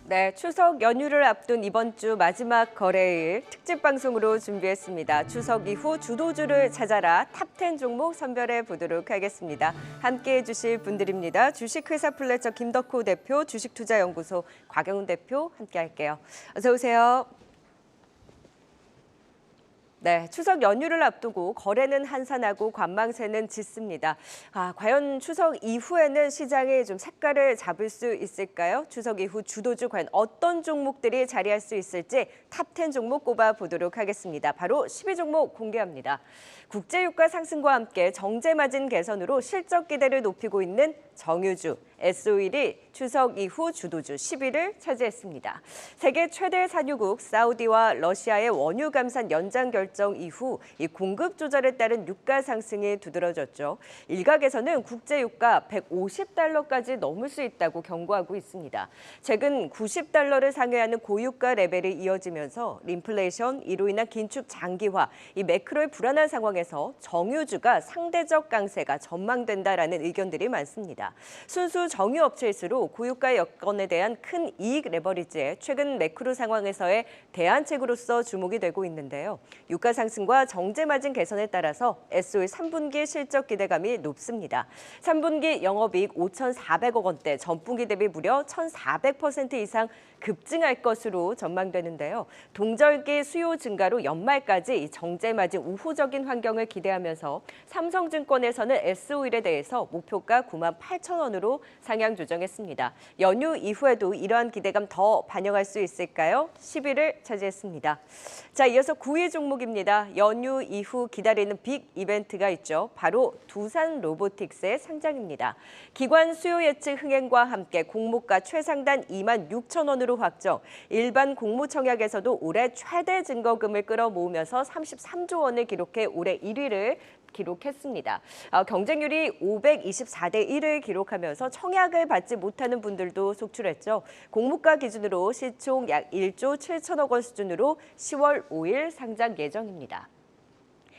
네, 추석 연휴를 앞둔 이번 주 마지막 거래일 특집 방송으로 준비했습니다. 추석 이후 주도주를 찾아라 탑10 종목 선별해 보도록 하겠습니다. 함께해 주실 분들입니다. 주식회사 플래처 김덕호 대표, 주식투자연구소 곽영훈 대표 함께 할게요. 어서 오세요. 네, 추석 연휴를 앞두고 거래는 한산하고 관망세는 짙습니다. 과연 추석 이후에는 시장이 좀 색깔을 잡을 수 있을까요? 추석 이후 주도주 과연 어떤 종목들이 자리할 수 있을지 탑10 종목 꼽아보도록 하겠습니다. 바로 12종목 공개합니다. 국제유가 상승과 함께 정제마진 개선으로 실적 기대를 높이고 있는 정유주, S-오일이 추석 이후 주도주 10위를 차지했습니다. 세계 최대 산유국 사우디와 러시아의 원유 감산 연장 결정 이후 이 공급 조절에 따른 유가 상승이 두드러졌죠. 일각에서는 국제유가 150달러까지 넘을 수 있다고 경고하고 있습니다. 최근 90달러를 상회하는 고유가 레벨이 이어지면서 인플레이션, 이로 인한 긴축 장기화, 이 매크로의 불안한 상황에서 정유주가 상대적 강세가 전망된다라는 의견들이 많습니다. 순수 정유업체일수록 고유가 여건에 대한 큰 이익 레버리지에 최근 매크로 상황에서의 대안책으로서 주목이 되고 있는데요. 유가 상승과 정제마진 개선에 따라서 S-오일 3분기 실적 기대감이 높습니다. 3분기 영업이익 5,400억 원대, 전분기 대비 무려 1,400% 이상 급증할 것으로 전망되는데요. 동절기 수요 증가로 연말까지 정제마진 우호적인 환경을 기대하면서 삼성증권에서는 S-오일에 대해서 목표가 98,000원으로 상향 조정했습니다. 연휴 이후에도 이러한 기대감 더 반영할 수 있을까요? 10위를 차지했습니다. 자, 이어서 9위 종목입니다. 연휴 이후 기다리는 빅 이벤트가 있죠. 바로 두산 로보틱스의 상장입니다. 기관 수요 예측 흥행과 함께 공모가 최상단 26,000원으로 확정, 일반 공모청약에서도 올해 최대 증거금을 끌어모으면서 33조 원을 기록해 올해 1위를 기록했습니다. 경쟁률이 524대 1을 기록하면서 청약을 받지 못하는 분들도 속출했죠. 공모가 기준으로 시총 약 1조 7천억 원 수준으로 10월 5일 상장 예정입니다.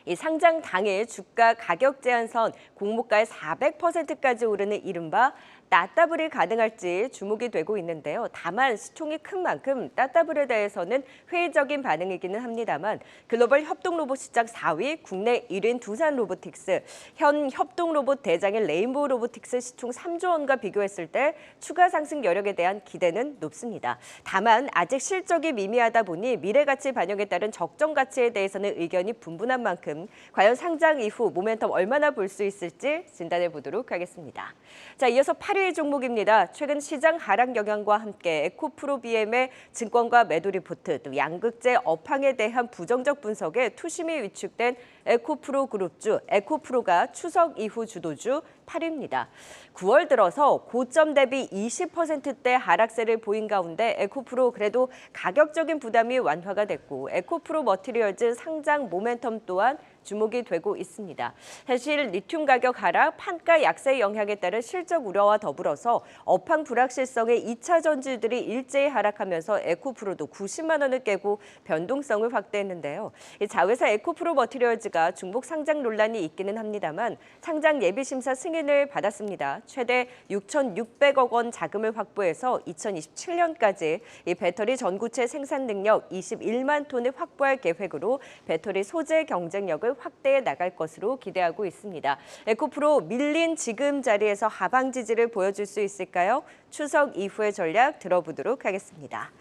이 상장 당일 주가 가격 제한선 공모가의 400%까지 오르는 이른바 따따블이 가능할지 주목이 되고 있는데요. 다만 시총이 큰 만큼 따따블에 대해서는 회의적인 반응이기는 합니다만 글로벌 협동로봇 시장 4위, 국내 1위인 두산 로보틱스, 현 협동로봇 대장인 레인보우 로보틱스 시총 3조 원과 비교했을 때 추가 상승 여력에 대한 기대는 높습니다. 다만 아직 실적이 미미하다 보니 미래가치 반영에 따른 적정 가치에 대해서는 의견이 분분한 만큼 과연 상장 이후 모멘텀 얼마나 볼 수 있을지 진단해 보도록 하겠습니다. 자, 이어서 8위 종목입니다. 최근 시장 하락 영향과 함께 에코프로비엠의 증권가 매도 리포트, 또 양극재 업황에 대한 부정적 분석에 투심이 위축된 에코프로 그룹주, 에코프로가 추석 이후 주도주 8위입니다. 9월 들어서 고점 대비 20%대 하락세를 보인 가운데 에코프로 그래도 가격적인 부담이 완화가 됐고 에코프로 머티리얼즈 상장 모멘텀 또한 주목이 되고 있습니다. 사실 리튬 가격 하락, 판가 약세 영향에 따른 실적 우려와 더불어서 업황 불확실성의 2차 전지들이 일제히 하락하면서 에코프로도 90만 원을 깨고 변동성을 확대했는데요. 이 자회사 에코프로 머티리얼즈가 중복 상장 논란이 있기는 합니다만 상장 예비심사 승인을 받았습니다. 최대 6,600억 원 자금을 확보해서 2027년까지 이 배터리 전구체 생산 능력 21만 톤을 확보할 계획으로 배터리 소재 경쟁력을 확대해 나갈 것으로 기대하고 있습니다. 에코프로 밀린 지금 자리에서 하방 지지를 보여줄 수 있을까요? 추석 이후의 전략 들어보도록 하겠습니다.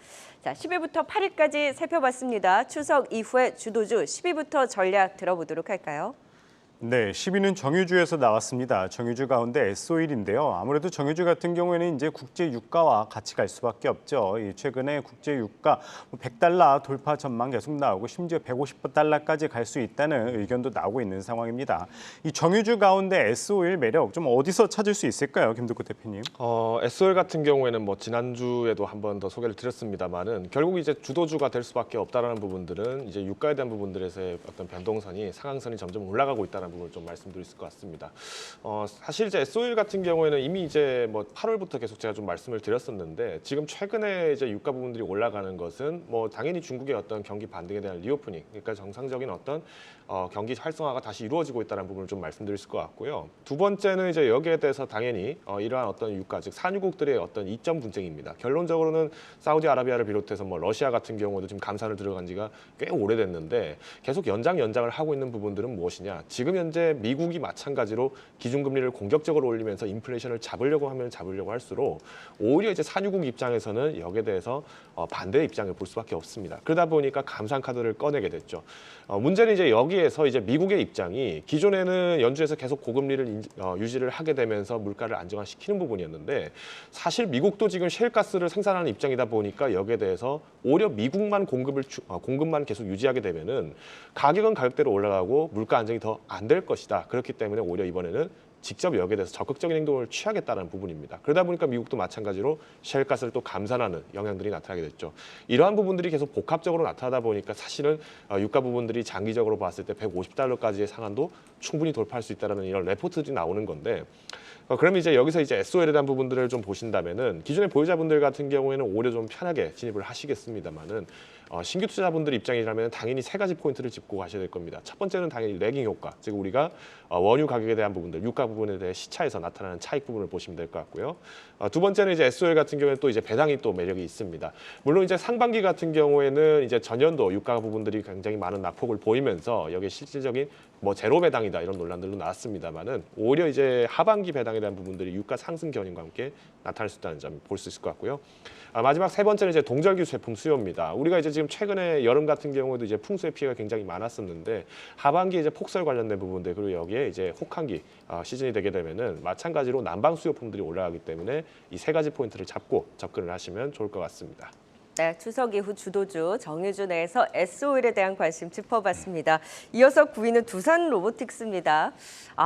자, 10위부터 8위까지 살펴봤습니다. 추석 이후의 주도주 10위부터 전략 들어보도록 할까요? 네, 10위는 정유주에서 나왔습니다. 정유주 가운데 S-오일인데요. 아무래도 정유주 같은 경우에는 이제 국제 유가와 같이 갈 수밖에 없죠. 최근에 국제 유가 100달러 돌파 전망 계속 나오고 심지어 150달러까지 갈 수 있다는 의견도 나오고 있는 상황입니다. 이 정유주 가운데 S-오일 매력 좀 어디서 찾을 수 있을까요, 김덕호 대표님? S-오일 같은 경우에는 뭐 지난주에도 한 번 더 소개를 드렸습니다만은 결국 이제 주도주가 될 수밖에 없다라는 부분들은 이제 유가에 대한 부분들에서의 어떤 변동선이 상한선이 점점 올라가고 있다는 있다는 부분을 좀 말씀드릴 수 있을 것 같습니다. 사실 이제 S-오일 같은 경우에는 이미 이제 뭐 8월부터 계속 제가 좀 말씀을 드렸었는데 지금 최근에 이제 유가 부분들이 올라가는 것은 뭐 당연히 중국의 어떤 경기 반등에 대한 리오프닝, 그러니까 정상적인 어떤 경기 활성화가 다시 이루어지고 있다는 부분을 좀 말씀드릴 것 같고요. 두 번째는 이제 여기에 대해서 당연히 이러한 어떤 유가, 즉 산유국들의 어떤 이점 분쟁입니다. 결론적으로는 사우디아라비아를 비롯해서 뭐 러시아 같은 경우도 지금 감산을 들어간 지가 꽤 오래됐는데 계속 연장을 하고 있는 부분들은 무엇이냐? 지금 현재 미국이 마찬가지로 기준금리를 공격적으로 올리면서 인플레이션을 잡으려고 할수록 오히려 이제 산유국 입장에서는 여기에 대해서 반대의 입장을 볼 수밖에 없습니다. 그러다 보니까 감산 카드를 꺼내게 됐죠. 문제는 이제 여기에서 이제 미국의 입장이 기존에는 연준에서 계속 고금리를 유지를 하게 되면서 물가를 안정화시키는 부분이었는데 사실 미국도 지금 셰일가스를 생산하는 입장이다 보니까 여기에 대해서 오히려 미국만 공급만 계속 유지하게 되면은 가격은 가격대로 올라가고 물가 안정이 더 안 될 것이다. 그렇기 때문에 오히려 이번에는 직접 여기에 대해서 적극적인 행동을 취하겠다는 부분입니다. 그러다 보니까 미국도 마찬가지로 셰일가스를 또 감산하는 영향들이 나타나게 됐죠. 이러한 부분들이 계속 복합적으로 나타나다 보니까 사실은 유가 부분들이 장기적으로 봤을 때 $150까지의 상한도 충분히 돌파할 수 있다는 이런 레포트들이 나오는 건데 그러면 이제 여기서 이제 S-오일에 대한 부분들을 좀 보신다면은 기존의 보유자분들 같은 경우에는 오히려 좀 편하게 진입을 하시겠습니다만은 신규 투자자분들 입장이라면 당연히 세 가지 포인트를 짚고 가셔야 될 겁니다. 첫 번째는 당연히 레깅 효과, 즉 우리가 원유 가격에 대한 부분들, 유가 부분에 대해 시차에서 나타나는 차익 부분을 보시면 될 것 같고요. 두 번째는 이제 S-오일 같은 경우에는 또 이제 배당이 또 매력이 있습니다. 물론 이제 상반기 같은 경우에는 이제 전년도 유가 부분들이 굉장히 많은 낙폭을 보이면서 여기에 실질적인 뭐 제로 배당이다 이런 논란들도 나왔습니다만은 오히려 이제 하반기 배당에 대한 부분들이 유가 상승 견인과 함께 나타날 수 있다는 점 볼 수 있을 것 같고요. 마지막 세 번째는 이제 동절기 제품 수요입니다. 우리가 이제 지금 최근에 여름 같은 경우에도 이제 풍수의 피해가 굉장히 많았었는데 하반기에 이제 폭설 관련된 부분들 그리고 여기에 이제 혹한기 시즌이 되게 되면은 마찬가지로 난방 수요품들이 올라가기 때문에 이 세 가지 포인트를 잡고 접근을 하시면 좋을 것 같습니다. 네, 추석 이후 주도주 정유준에서 S-오일에 대한 관심 짚어봤습니다. 이어서 9위는 두산 로보틱스입니다.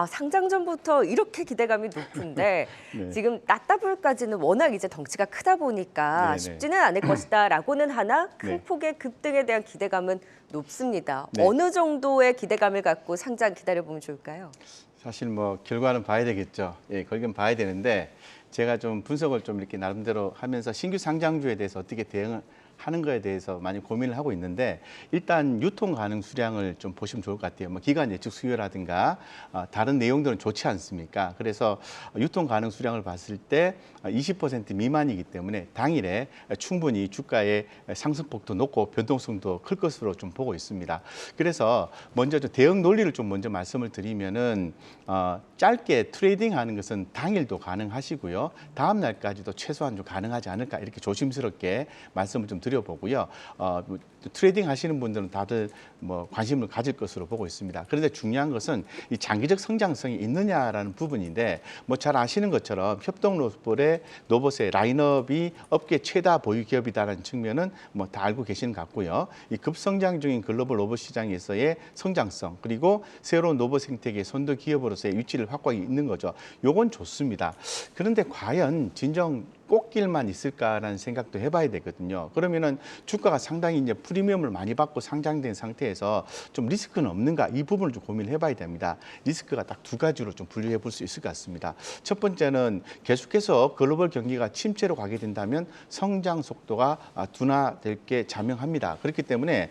상장 전부터 이렇게 기대감이 높은데 네. 지금 낫다블까지는 워낙 이제 덩치가 크다 보니까 네네. 쉽지는 않을 것이다라고는 하나 큰 네. 폭의 급등에 대한 기대감은 높습니다. 네. 어느 정도의 기대감을 갖고 상장 기다려보면 좋을까요? 사실 뭐 결과는 봐야 되겠죠. 예, 결과는 봐야 되는데 제가 좀 분석을 좀 이렇게 나름대로 하면서 신규 상장주에 대해서 어떻게 대응을 하는 거에 대해서 많이 고민을 하고 있는데 일단 유통 가능 수량을 좀 보시면 좋을 것 같아요. 뭐 기간 예측 수요라든가 다른 내용들은 좋지 않습니까? 그래서 유통 가능 수량을 봤을 때 20% 미만이기 때문에 당일에 충분히 주가의 상승폭도 높고 변동성도 클 것으로 좀 보고 있습니다. 그래서 먼저 좀 대응 논리를 좀 먼저 말씀을 드리면은 짧게 트레이딩하는 것은 당일도 가능하시고요. 다음 날까지도 최소한 좀 가능하지 않을까 이렇게 조심스럽게 말씀을 좀 드려보고요. 트레이딩 하시는 분들은 다들 뭐 관심을 가질 것으로 보고 있습니다. 그런데 중요한 것은 이 장기적 성장성이 있느냐라는 부분인데 뭐 잘 아시는 것처럼 협동로봇의 라인업이 업계 최다 보유 기업이다라는 측면은 뭐 다 알고 계시는 것 같고요. 이 급성장 중인 글로벌 로봇 시장에서의 성장성 그리고 새로운 로봇 생태계 선도 기업으로서의 위치를 확고하게 있는 거죠. 요건 좋습니다. 그런데 과연 진정 꽃길만 있을까라는 생각도 해봐야 되거든요. 그러면은 주가가 상당히 이제 프리미엄을 많이 받고 상장된 상태에서 좀 리스크는 없는가 이 부분을 좀 고민을 해봐야 됩니다. 리스크가 딱 두 가지로 좀 분류해 볼 수 있을 것 같습니다. 첫 번째는 계속해서 글로벌 경기가 침체로 가게 된다면 성장 속도가 둔화될 게 자명합니다. 그렇기 때문에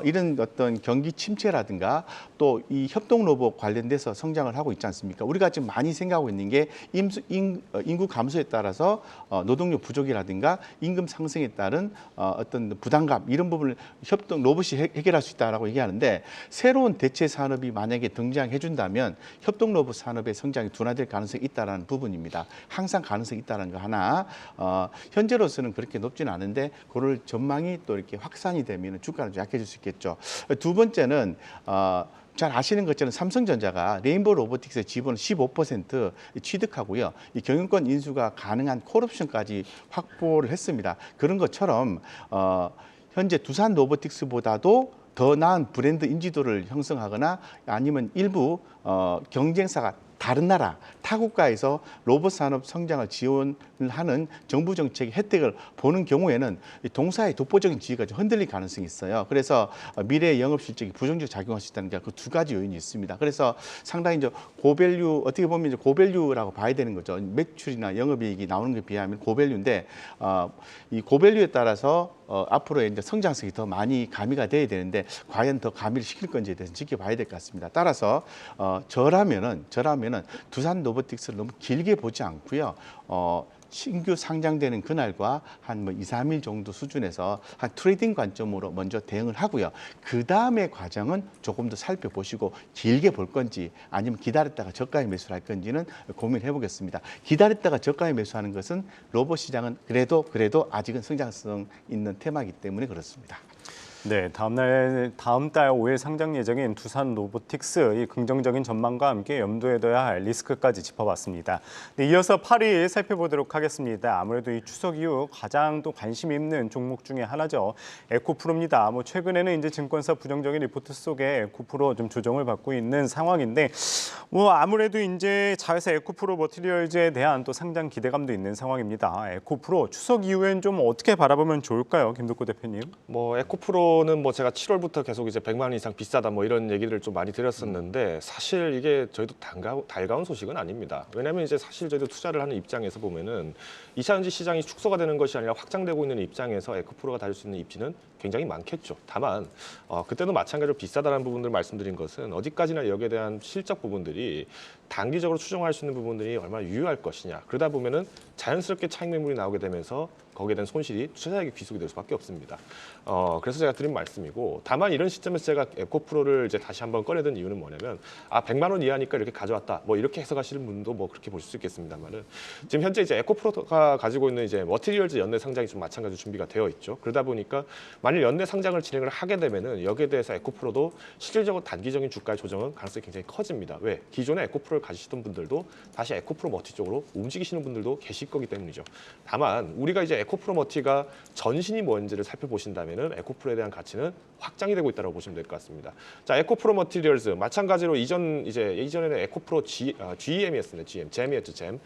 이런 어떤 경기 침체라든가 또 이 협동 로봇 관련돼서 성장을 하고 있지 않습니까? 우리가 지금 많이 생각하고 있는 게 인구 감소에 따라서 노동력 부족이라든가 임금 상승에 따른 어떤 부담감 이런 부분을 협동 로봇이 해결할 수 있다라고 얘기하는데 새로운 대체 산업이 만약에 등장해 준다면 협동 로봇 산업의 성장이 둔화될 가능성이 있다라는 부분입니다. 항상 가능성이 있다는 거 하나 현재로서는 그렇게 높지는 않은데 그걸 전망이 또 이렇게 확산이 되면 주가는 좀 약해질 수 있겠죠. 두 번째는 잘 아시는 것처럼 삼성전자가 레인보우 로보틱스의 지분을 15% 취득하고요. 이 경영권 인수가 가능한 콜옵션까지 확보를 했습니다. 그런 것처럼 현재 두산 로보틱스보다도 더 나은 브랜드 인지도를 형성하거나 아니면 일부 경쟁사가 다른 나라 타국가에서 로봇 산업 성장을 지원을 하는 정부 정책의 혜택을 보는 경우에는 이 동사의 독보적인 지위가 좀 흔들릴 가능성이 있어요. 그래서 미래의 영업 실적이 부정적으로 작용할 수 있다는 게 그 두 가지 요인이 있습니다. 그래서 상당히 이제 고밸류 어떻게 보면 이제 고밸류라고 봐야 되는 거죠. 매출이나 영업이익이 나오는 것에 비하면 고밸류인데 이 고밸류에 따라서 앞으로 이제 성장성이 더 많이 가미가 돼야 되는데 과연 더 가미를 시킬 건지에 대해서 지켜봐야 될 것 같습니다. 따라서 저라면은 두산 로보틱스를 너무 길게 보지 않고요. 신규 상장되는 그날과 한 뭐 2, 3일 정도 수준에서 한 트레이딩 관점으로 먼저 대응을 하고요. 그 다음에 과정은 조금 더 살펴보시고 길게 볼 건지 아니면 기다렸다가 저가에 매수를 할 건지는 고민해 보겠습니다. 기다렸다가 저가에 매수하는 것은 로봇 시장은 그래도 아직은 성장성 있는 테마이기 때문에 그렇습니다. 네, 다음 달 5일 상장 예정인 두산 로보틱스 이 긍정적인 전망과 함께 염두에 둬야 할 리스크까지 짚어봤습니다. 네, 이어서 8위 살펴보도록 하겠습니다. 아무래도 이 추석 이후 가장 또 관심 있는 종목 중에 하나죠. 에코프로입니다. 뭐 최근에는 이제 증권사 부정적인 리포트 속에 에코프로 좀 조정을 받고 있는 상황인데, 뭐 아무래도 이제 자회사 에코프로 머티리얼즈에 대한 또 상장 기대감도 있는 상황입니다. 에코프로 추석 이후엔 좀 어떻게 바라보면 좋을까요, 김덕구 대표님? 뭐 에코프로는 뭐 제가 7월부터 계속 이제 100만 원 이상 비싸다 뭐 이런 얘기를 좀 많이 드렸었는데 사실 이게 저희도 달가운 소식은 아닙니다. 왜냐하면 이제 사실 저희도 투자를 하는 입장에서 보면은 2차 전지 시장이 축소가 되는 것이 아니라 확장되고 있는 입장에서 에코프로가 다닐 수 있는 입지는 굉장히 많겠죠. 다만 그때도 마찬가지로 비싸다는 부분들 말씀드린 것은 어디까지나 여기에 대한 실적 부분들이 단기적으로 추정할 수 있는 부분들이 얼마나 유효할 것이냐. 그러다 보면은 자연스럽게 차익 매물이 나오게 되면서 거기에 대한 손실이 투자자에게 귀속이 될 수밖에 없습니다. 그래서 제가 드린 말씀이고, 다만 이런 시점에서 제가 에코프로를 이제 다시 한번 꺼내든 이유는 뭐냐면 100만 원 이하니까 이렇게 가져왔다. 뭐 이렇게 해석하시는 분도 뭐 그렇게 보실 수 있겠습니다만은 지금 현재 이제 에코프로가 가지고 있는 이제 머티리얼즈 연내 상장이 좀 마찬가지로 준비가 되어 있죠. 그러다 보니까 만일 연내 상장을 진행을 하게 되면은 여기에 대해서 에코프로도 실질적으로 단기적인 주가의 조정은 가능성이 굉장히 커집니다. 왜? 기존에 에코프로를 가지시던 분들도 다시 에코프로 머티 쪽으로 움직이시는 분들도 계실 거기 때문이죠. 다만 우리가 이제 에코프로 머티가 전신이 뭔지를 살펴보신다면은 에코프로에 대한 가치는 확장이 되고 있다고 보시면 될 것 같습니다. 자, 에코프로 머티리얼즈 마찬가지로 이전에는 에코프로 GEM이었습니다. 잼이었죠, 잼.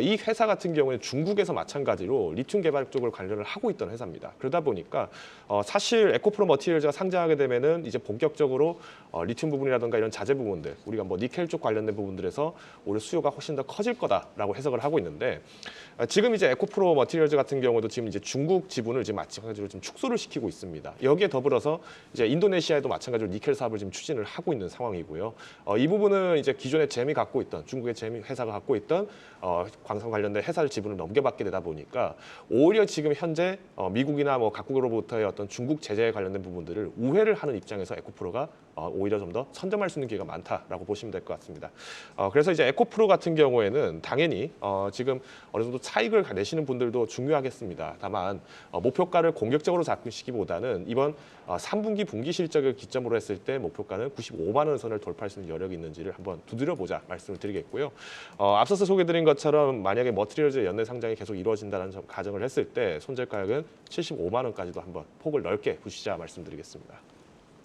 이 회사 같은 경우에는 중국에서 마찬가지로 리튬 개발 쪽으로 관련을 하고 있던 회사입니다. 그러다 보니까 사실 에코프로 머티리얼즈가 상장하게 되면은 이제 본격적으로 리튬 부분이라든가 이런 자재 부분들, 우리가 뭐 니켈 쪽 관련된 부분들에서 올해 수요가 훨씬 더 커질 거다라고 해석을 하고 있는데, 지금 이제 에코프로 머티리얼즈 같은 경우도 지금 이제 중국 지분을 지금 마찬가지로 좀 축소를 시키고 있습니다. 여기에 더불어서 이제 인도네시아에도 마찬가지로 니켈 사업을 지금 추진을 하고 있는 상황이고요. 이 부분은 이제 기존에 잼이 갖고 있던, 중국의 잼 회사가 갖고 있던 광산 관련된 회사를 지분을 넘겨받게 되다 보니까 오히려 지금 현재 미국이나 뭐 각국으로부터의 어떤 중국 제재에 관련된 부분들을 우회를 하는 입장에서 에코프로가 오히려 좀 더 선점할 수 있는 기회가 많다라고 보시면 될 것 같습니다. 그래서 이제 에코프로 같은 경우에는 당연히 지금 어느 정도 차익을 내시는 분들도 중요하겠습니다. 다만 목표가를 공격적으로 잡으시기보다는 이번 3분기 분기 실적을 기점으로 했을 때 목표가는 95만 원 선을 돌파할 수 있는 여력이 있는지를 한번 두드려보자 말씀을 드리겠고요. 앞서서 소개드린 것처럼 만약에 머티리얼즈 연내 상장이 계속 이루어진다는 가정을 했을 때 손절 가격은 75만 원까지도 한번 폭을 넓게 보시자 말씀드리겠습니다.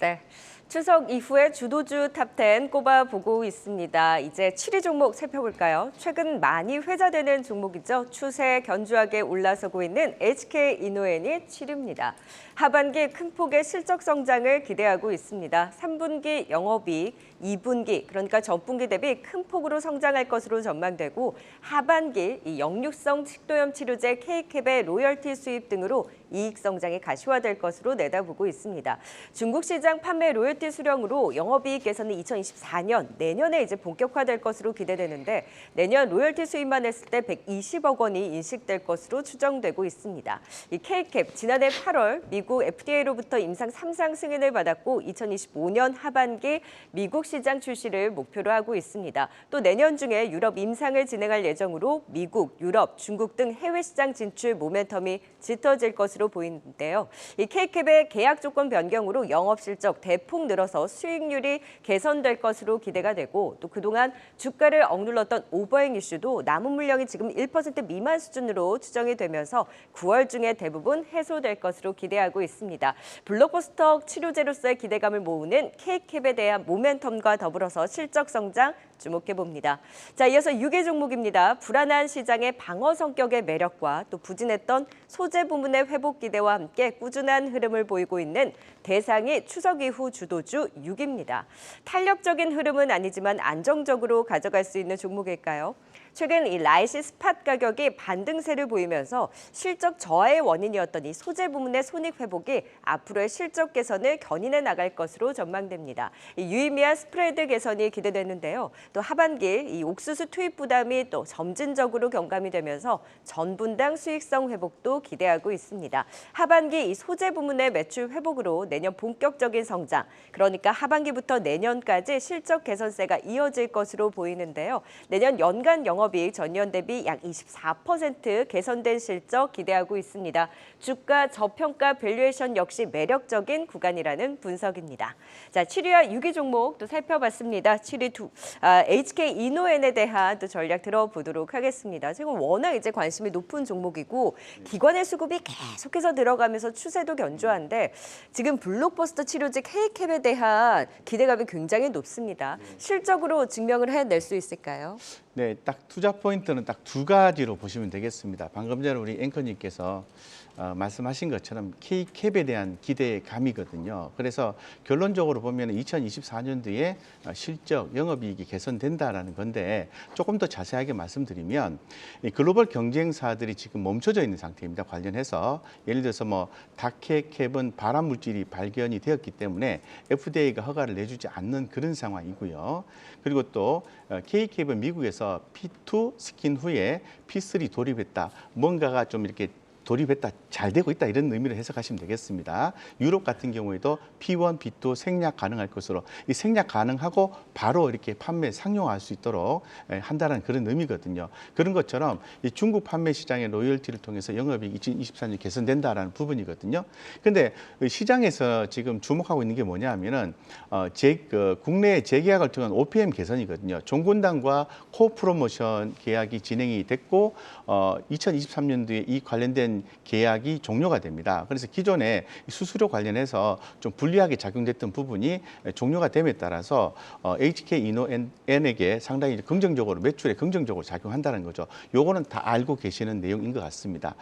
네. 추석 이후에 주도주 탑10 꼽아보고 있습니다. 이제 7위 종목 살펴볼까요? 최근 많이 회자되는 종목이죠. 추세 견주하게 올라서고 있는 HK이노엔이 7위입니다. 하반기 큰 폭의 실적 성장을 기대하고 있습니다. 3분기 영업이익, 2분기 그러니까 전분기 대비 큰 폭으로 성장할 것으로 전망되고, 하반기 이 역류성 식도염 치료제 K-캡의 로열티 수입 등으로 이익 성장이 가시화될 것으로 내다보고 있습니다. 중국 시장 판매 로열티 수령으로 영업이익 개선은 2024년 내년에 이제 본격화될 것으로 기대되는데, 내년 로열티 수입만 했을 때 120억 원이 인식될 것으로 추정되고 있습니다. 이 K-캡 지난해 8월 미국 FDA로부터 임상 3상 승인을 받았고 2025년 하반기 미국 시장 출시를 목표로 하고 있습니다. 또 내년 중에 유럽 임상을 진행할 예정으로 미국, 유럽, 중국 등 해외 시장 진출 모멘텀이 짙어질 것으로 보이는데요. 이 K-캡의 계약 조건 변경으로 영업 실적 대폭 늘어서 수익률이 개선될 것으로 기대가 되고, 또 그동안 주가를 억눌렀던 오버행 이슈도 남은 물량이 지금 1% 미만 수준으로 추정이 되면서 9월 중에 대부분 해소될 것으로 기대하고 있습니다. 블록버스터 치료제로서의 기대감을 모으는 K-캡에 대한 모멘텀과 더불어서 실적 성장 주목해 봅니다. 자, 이어서 6위 종목입니다. 불안한 시장의 방어 성격의 매력과 또 부진했던 소재 부문의 회복 기대와 함께 꾸준한 흐름을 보이고 있는 대상이 추석 이후 주도주 6위입니다. 탄력적인 흐름은 아니지만 안정적으로 가져갈 수 있는 종목일까요? 최근 이 라이시 스팟 가격이 반등세를 보이면서 실적 저하의 원인이었던 이 소재 부문의 손익 회복이 앞으로의 실적 개선을 견인해 나갈 것으로 전망됩니다. 이 유의미한 스프레드 개선이 기대되는데요. 또 하반기 이 옥수수 투입 부담이 또 점진적으로 경감이 되면서 전분당 수익성 회복도 기대하고 있습니다. 하반기 이 소재 부문의 매출 회복으로 내년 본격적인 성장, 그러니까 하반기부터 내년까지 실적 개선세가 이어질 것으로 보이는데요. 내년 연간 영업이익 전년 대비 약 24% 개선된 실적 기대하고 있습니다. 주가 저평가 밸류에이션 역시 매력적인 구간이라는 분석입니다. 자, 7위와 6위 종목 또 살펴봤습니다. 7위 HK 이노엔에 대한 또 전략 들어보도록 하겠습니다. 지금 워낙 이제 관심이 높은 종목이고 기관의 수급이 계속해서 들어가면서 추세도 견조한데 지금 블록버스터 치료제 K캡에 대한 기대감이 굉장히 높습니다. 실적으로 증명을 해낼 수 있을까요? 네, 딱 투자 포인트는 딱 두 가지로 보시면 되겠습니다. 방금 전에 우리 앵커님께서 말씀하신 것처럼 K캡에 대한 기대감이거든요. 그래서 결론적으로 보면 2024년도에 실적, 영업이익이 개선된다라는 건데 조금 더 자세하게 말씀드리면 이 글로벌 경쟁사들이 지금 멈춰져 있는 상태입니다. 관련해서 예를 들어서 뭐 다케캡은 발암 물질이 발견이 되었기 때문에 FDA가 허가를 내주지 않는 그런 상황이고요. 그리고 또 K캡은 미국에서 P2 스킨 후에 P3 돌입했다. 뭔가가 좀 이렇게 돌입했다, 잘 되고 있다 이런 의미로 해석하시면 되겠습니다. 유럽 같은 경우에도 P1, P2 생략 가능할 것으로 이 생략 가능하고 바로 이렇게 판매 상용화할 수 있도록 한다는 그런 의미거든요. 그런 것처럼 이 중국 판매 시장의 로열티를 통해서 영업이익 2024년 개선된다라는 부분이거든요. 그런데 시장에서 지금 주목하고 있는 게 뭐냐면은 국내 재계약을 통한 OPM 개선이거든요. 종군당과 코프로모션 계약이 진행이 됐고 2023년도에 이 관련된 계약이 종료가 됩니다. 그래서 기존에 수수료 관련해서 좀 불리하게 작용됐던 부분이 종료가 됨에 따라서 HK 이노엔에게 상당히 긍정적으로 매출에 긍정적으로 작용한다는 거죠. 요거는 다 알고 계시는 내용인 것 같습니다.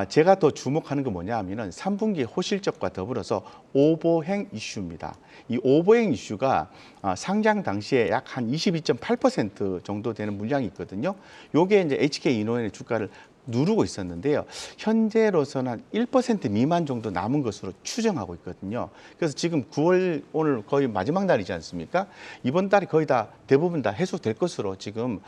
제가 더 주목하는 건 뭐냐 하면은 3분기 호실적과 더불어서 오보행 이슈입니다. 이 오보행 이슈가 상장 당시에 약 한 22.8% 정도 되는 물량이 있거든요. 요게 이제 HK 이노엔의 주가를 누르고 있었는데요. 현재로서는 한 1% 미만 정도 남은 것으로 추정하고 있거든요. 그래서 지금 9월 오늘 거의 마지막 날이지 않습니까? 이번 달이 거의 다 대부분 다 해소될 것으로 지금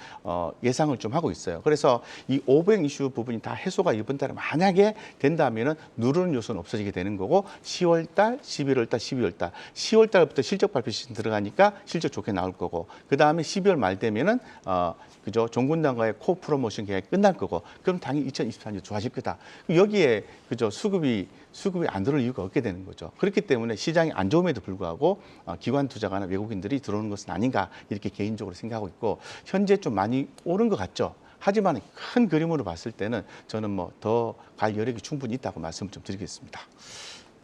예상을 좀 하고 있어요. 그래서 이 오보행 이슈 부분이 다 해소가 이번 달에 만약에 된다면은 누르는 요소는 없어지게 되는 거고 10월 달, 11월 달, 12월 달, 10월 달부터 실적 발표 시즌 들어가니까 실적 좋게 나올 거고 그 다음에 12월 말 되면은 그죠 종군당과의 코 프로모션 계약이 끝날 거고 그럼 당연히 2024년 좋아질 거다. 여기에 그죠 수급이 안 들어올 이유가 없게 되는 거죠. 그렇기 때문에 시장이 안 좋음에도 불구하고 기관 투자가나 외국인들이 들어오는 것은 아닌가 이렇게 개인적으로 생각하고 있고 현재 좀 많이 오른 것 같죠. 하지만 큰 그림으로 봤을 때는 저는 뭐 더 갈 여력이 충분히 있다고 말씀을 좀 드리겠습니다.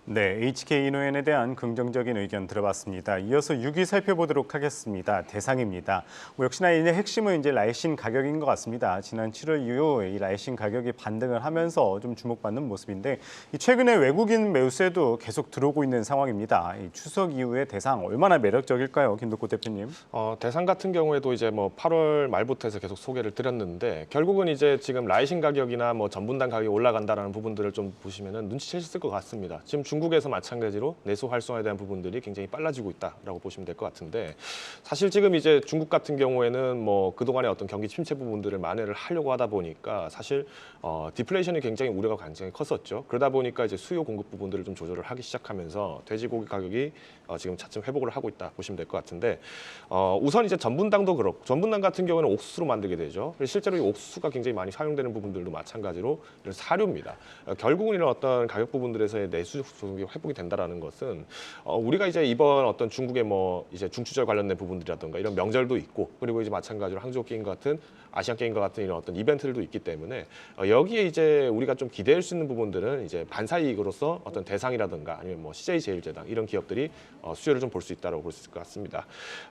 네, HK 이노엔에 대한 긍정적인 의견 들어봤습니다. 이어서 6위 살펴보도록 하겠습니다. 대상입니다. 역시나 이제 핵심은 이제 라이신 가격인 것 같습니다. 지난 7월 이후 이 라이신 가격이 반등을 하면서 좀 주목받는 모습인데 최근에 외국인 매수세도 계속 들어오고 있는 상황입니다. 이 추석 이후의 대상 얼마나 매력적일까요, 김덕구 대표님? 대상 같은 경우에도 이제 뭐 8월 말부터 해서 계속 소개를 드렸는데 결국은 이제 지금 라이신 가격이나 뭐 전분당 가격이 올라간다라는 부분들을 좀 보시면은 눈치채셨을 것 같습니다. 지금 중국에서 마찬가지로 내수 활성화에 대한 부분들이 굉장히 빨라지고 있다라고 보시면 될 것 같은데 사실 지금 이제 중국 같은 경우에는 뭐 그동안의 어떤 경기 침체 부분들을 만회를 하려고 하다 보니까 사실 디플레이션이 굉장히 우려가 굉장히 컸었죠. 그러다 보니까 이제 수요 공급 부분들을 좀 조절을 하기 시작하면서 돼지고기 가격이 지금 차츰 회복을 하고 있다 보시면 될 것 같은데 우선 이제 전분당도 그렇고 전분당 같은 경우는 옥수수로 만들게 되죠. 실제로 이 옥수수가 굉장히 많이 사용되는 부분들도 마찬가지로 사료입니다. 결국은 이런 어떤 가격 부분들에서의 내수 조성이 회복이 된다라는 것은 우리가 이제 이번 어떤 중국의 뭐 이제 중추절 관련된 부분들이라든가 이런 명절도 있고 그리고 이제 마찬가지로 항저우 게임 같은 아시안 게임과 같은 이런 어떤 이벤트들도 있기 때문에 여기에 이제 우리가 좀 기대할 수 있는 부분들은 이제 반사이익으로서 어떤 대상이라든가 아니면 뭐 CJ제일제당 이런 기업들이 수혜를 좀 볼 수 있다고 볼 수 있을 것 같습니다.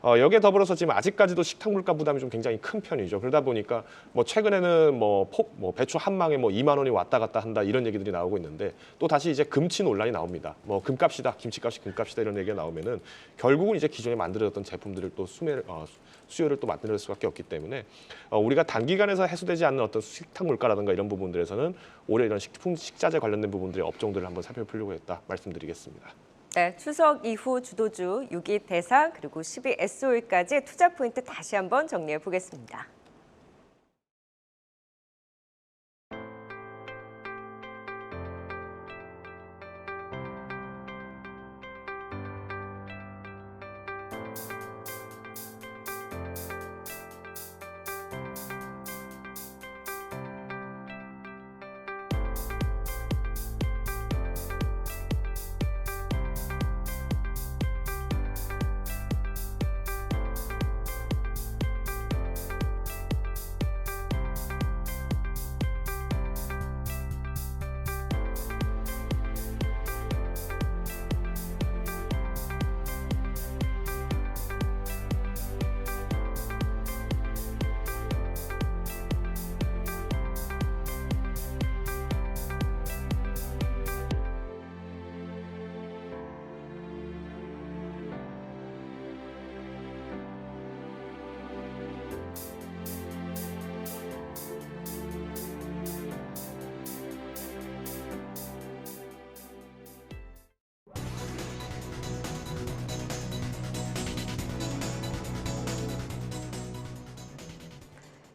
여기에 더불어서 지금 아직까지도 식탁 물가 부담이 좀 굉장히 큰 편이죠. 그러다 보니까 뭐 최근에는 뭐 배추 한 망에 뭐 2만 원이 왔다 갔다 한다 이런 얘기들이 나오고 있는데 또 다시 이제 금치 논란이 나옵니다. 뭐 금값이다, 김치값이 금값이다 이런 얘기가 나오면은 결국은 이제 기존에 만들어졌던 제품들을 또 수요를 또 만들 수밖에 없기 때문에 우리가 단기간에서 해소되지 않는 어떤 식탁 물가라든가 이런 부분들에서는 올해 이런 식자재 관련된 부분들의 업종들을 한번 살펴보려고 했다 말씀드리겠습니다. 네, 추석 이후 주도주 6위 대상 그리고 10위 SO일까지 투자 포인트 다시 한번 정리해 보겠습니다.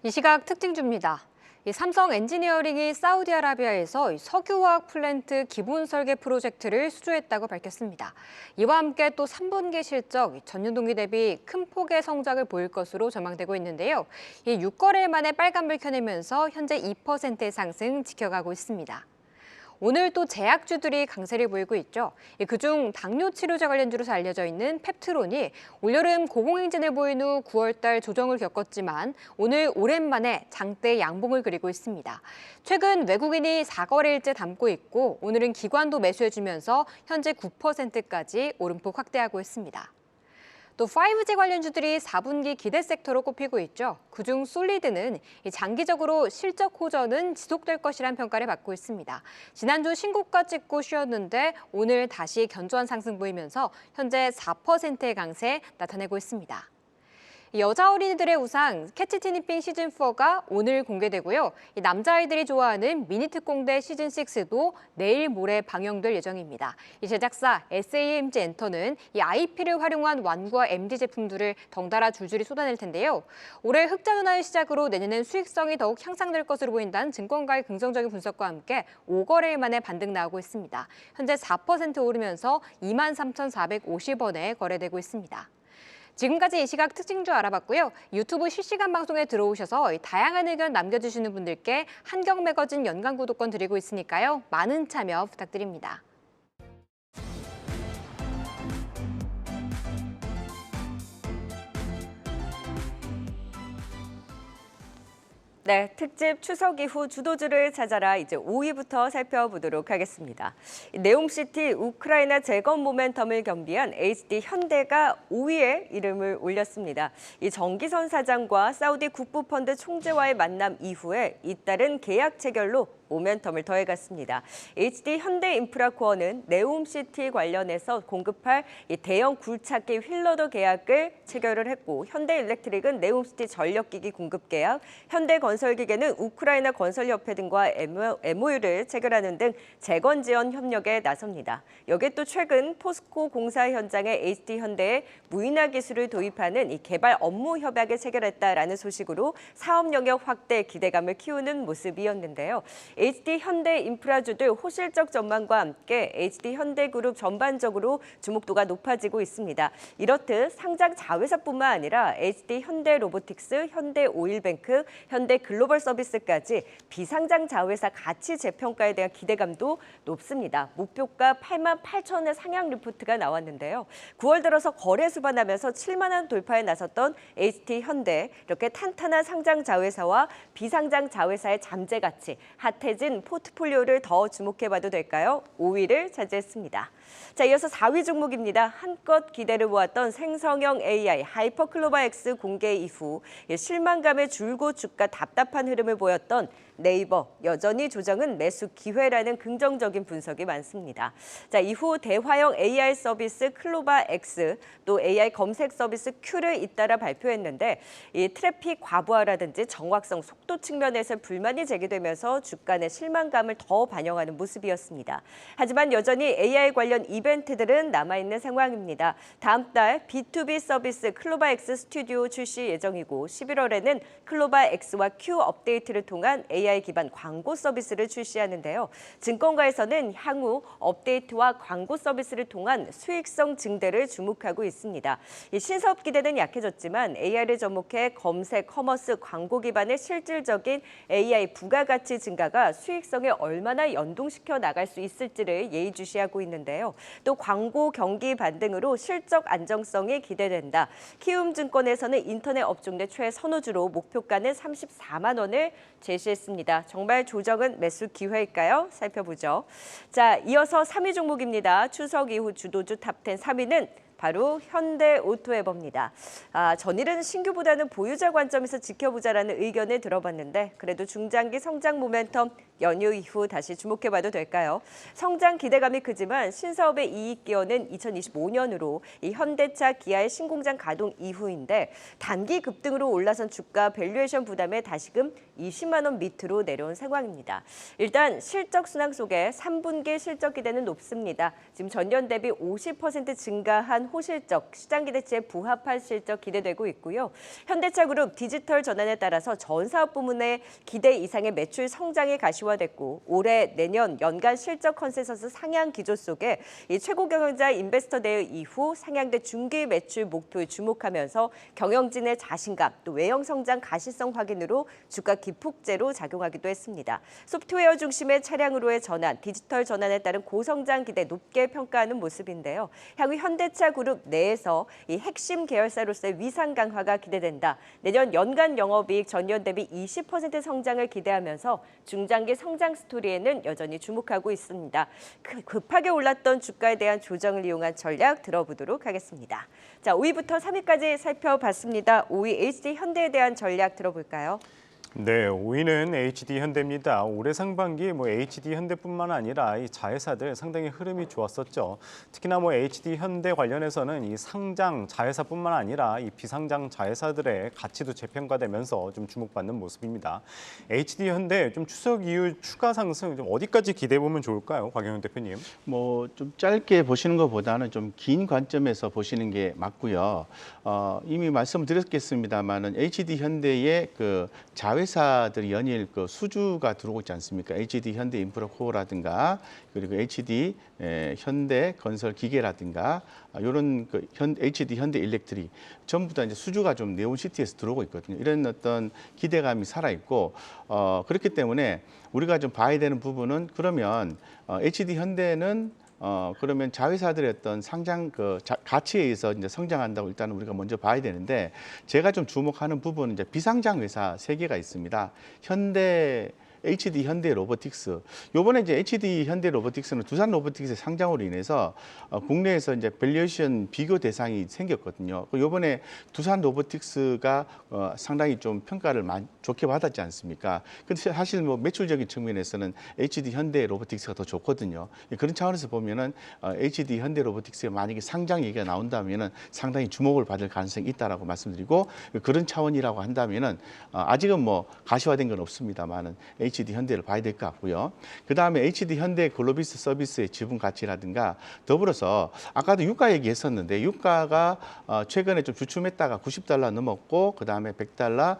이 시각 특징주입니다. 삼성 엔지니어링이 사우디아라비아에서 석유화학 플랜트 기본 설계 프로젝트를 수주했다고 밝혔습니다. 이와 함께 또 3분기 실적 전년 동기 대비 큰 폭의 성장을 보일 것으로 전망되고 있는데요. 6거래일 만에 빨간불 켜내면서 현재 2%의 상승 지켜가고 있습니다. 오늘 또 제약주들이 강세를 보이고 있죠. 그중 당뇨 치료제 관련주로 알려져 있는 펩트론이 올여름 고공행진을 보인 후 9월 달 조정을 겪었지만 오늘 오랜만에 장대 양봉을 그리고 있습니다. 최근 외국인이 4거래일째 담고 있고 오늘은 기관도 매수해주면서 현재 9%까지 오름폭 확대하고 있습니다. 또 5G 관련주들이 4분기 기대 섹터로 꼽히고 있죠. 그중 솔리드는 장기적으로 실적 호전은 지속될 것이란 평가를 받고 있습니다. 지난주 신고가 찍고 쉬었는데 오늘 다시 견조한 상승 보이면서 현재 4%의 강세 나타내고 있습니다. 여자 어린이들의 우상 캐치 티니핑 시즌4가 오늘 공개되고요. 남자아이들이 좋아하는 미니 특공대 시즌6도 내일 모레 방영될 예정입니다. 제작사 SAMG 엔터는 IP를 활용한 완구와 MD 제품들을 덩달아 줄줄이 쏟아낼 텐데요. 올해 흑자운하를 시작으로 내년엔 수익성이 더욱 향상될 것으로 보인다는 증권가의 긍정적인 분석과 함께 5거래일 만에 반등 나오고 있습니다. 현재 4% 오르면서 23,450원에 거래되고 있습니다. 지금까지 이 시각 특징주 알아봤고요. 유튜브 실시간 방송에 들어오셔서 다양한 의견 남겨주시는 분들께 한경 매거진 연간 구독권 드리고 있으니까요. 많은 참여 부탁드립니다. 네, 특집 추석 이후 주도주를 찾아라 이제 5위부터 살펴보도록 하겠습니다. 네옴시티 우크라이나 재건 모멘텀을 겸비한 HD 현대가 5위에 이름을 올렸습니다. 이 정기선 사장과 사우디 국부펀드 총재와의 만남 이후에 잇따른 계약 체결로 모멘텀을 더해갔습니다. HD 현대인프라코어는 네옴시티 관련해서 공급할 이 대형 굴착기 휠러더 계약을 체결을 했고 현대일렉트릭은 네옴시티 전력기기 공급 계약, 현대건설기계는 우크라이나 건설협회 등과 MOU를 체결하는 등 재건 지원 협력에 나섭니다. 여기에 또 최근 포스코 공사 현장에 HD 현대의 무인화 기술을 도입하는 이 개발 업무 협약을 체결했다라는 소식으로 사업 영역 확대 기대감을 키우는 모습이었는데요. HD 현대 인프라주들 호실적 전망과 함께 HD 현대그룹 전반적으로 주목도가 높아지고 있습니다. 이렇듯 상장 자회사뿐만 아니라 HD 현대로보틱스, 현대오일뱅크, 현대글로벌서비스까지 비상장 자회사 가치 재평가에 대한 기대감도 높습니다. 목표가 8만 8천의 상향 리포트가 나왔는데요. 9월 들어서 거래 수반하면서 7만 원 돌파에 나섰던 HD 현대, 이렇게 탄탄한 상장 자회사와 비상장 자회사의 잠재 가치, 핫해진 포트폴리오를 더 주목해봐도 될까요? 5위를 차지했습니다. 자, 이어서 4위 종목입니다. 한껏 기대를 모았던 생성형 AI 하이퍼클로바X 공개 이후 실망감에 줄곧 주가 답답한 흐름을 보였던 네이버, 여전히 조정은 매수 기회라는 긍정적인 분석이 많습니다. 자, 이후 대화형 AI 서비스 클로바X, 또 AI 검색 서비스 Q를 잇따라 발표했는데 이 트래픽 과부하라든지 정확성, 속도 측면에서 불만이 제기되면서 주가 내 실망감을 더 반영하는 모습이었습니다. 하지만 여전히 AI 관련 이벤트들은 남아있는 상황입니다. 다음 달 B2B 서비스 클로바X 스튜디오 출시 예정이고 11월에는 클로바X와 Q 업데이트를 통한 AI 기반 광고 서비스를 출시하는데요. 증권가에서는 향후 업데이트와 광고 서비스를 통한 수익성 증대를 주목하고 있습니다. 이 신사업 기대는 약해졌지만 AI를 접목해 검색, 커머스, 광고 기반의 실질적인 AI 부가가치 증가가 수익성에 얼마나 연동시켜 나갈 수 있을지를 예의주시하고 있는데요. 또 광고 경기 반등으로 실적 안정성이 기대된다. 키움증권에서는 인터넷 업종 내 최선호주로 목표가는 34만 원을 제시했습니다. 정말 조정은 매수 기회일까요? 살펴보죠. 자, 이어서 3위 종목입니다. 추석 이후 주도주 탑10 3위는 바로 현대오토에버입니다. 전일은 신규보다는 보유자 관점에서 지켜보자라는 의견을 들어봤는데 그래도 중장기 성장 모멘텀 연휴 이후 다시 주목해봐도 될까요? 성장 기대감이 크지만 신사업의 이익 기여는 2025년으로 이 현대차, 기아의 신공장 가동 이후인데 단기 급등으로 올라선 주가 밸류에이션 부담에 다시금 20만 원 밑으로 내려온 상황입니다. 일단 실적 순항 속에 3분기 실적 기대는 높습니다. 지금 전년 대비 50% 증가한 호실적, 시장 기대치에 부합할 실적 기대되고 있고요. 현대차그룹 디지털 전환에 따라서 전 사업 부문의 기대 이상의 매출 성장이 가시화됐고 올해 내년 연간 실적 컨센서스 상향 기조 속에 이 최고 경영자 인베스터 대회 이후 상향된 중기 매출 목표에 주목하면서 경영진의 자신감, 또 외형 성장 가시성 확인으로 주가 기폭제로 작용하기도 했습니다. 소프트웨어 중심의 차량으로의 전환, 디지털 전환에 따른 고성장 기대 높게 평가하는 모습인데요. 향후 현대차 그룹 내에서 이 핵심 계열사로서의 위상 강화가 기대된다. 내년 연간 영업이익 전년 대비 20% 성장을 기대하면서 중장기 성장 스토리에는 여전히 주목하고 있습니다. 급하게 올랐던 주가에 대한 조정을 이용한 전략 들어보도록 하겠습니다. 자, 5위부터 3위까지 살펴봤습니다. 5위 HD 현대에 대한 전략 들어볼까요? 네, 5위는 HD 현대입니다. 올해 상반기 HD 현대뿐만 아니라 이 자회사들 상당히 흐름이 좋았었죠. 특히나 HD 현대 관련해서는 이 상장 자회사뿐만 아니라 이 비상장 자회사들의 가치도 재평가되면서 좀 주목받는 모습입니다. HD 현대 좀 추석 이후 추가 상승 좀 어디까지 기대해 보면 좋을까요, 곽영현 대표님? 좀 짧게 보시는 것보다는 좀 긴 관점에서 보시는 게 맞고요. 이미 말씀드렸겠습니다만은 HD 현대의 그 자회사들 연일 그 수주가 들어오고 있지 않습니까? HD 현대 인프라코어라든가 그리고 HD 현대 건설 기계라든가 이런 그 HD 현대 일렉트릭 전부 다 이제 수주가 좀 네온시티에서 들어오고 있거든요. 이런 어떤 기대감이 살아 있고 그렇기 때문에 우리가 좀 봐야 되는 부분은 그러면 HD 현대는 그러면 자회사들의 어떤 상장 가치에 의해서 이제 성장한다고 일단 우리가 먼저 봐야 되는데 제가 좀 주목하는 부분은 이제 비상장 회사 3개가 있습니다. HD 현대 로보틱스. 요번에 이제 HD 현대 로보틱스는 두산 로보틱스의 상장으로 인해서 국내에서 이제 밸류에이션 비교 대상이 생겼거든요. 요번에 두산 로보틱스가 상당히 좀 평가를 좋게 받았지 않습니까? 근데 사실 매출적인 측면에서는 HD 현대 로보틱스가 더 좋거든요. 그런 차원에서 보면은 HD 현대 로보틱스에 만약에 상장 얘기가 나온다면은 상당히 주목을 받을 가능성이 있다라고 말씀드리고 그런 차원이라고 한다면은 아직은 가시화된 건 없습니다만은 HD 현대를 봐야 될 것 같고요. 그다음에 HD 현대 글로비스 서비스의 지분 가치라든가 더불어서 아까도 유가 얘기했었는데 유가가 최근에 좀 주춤했다가 $90 넘었고 그다음에 $100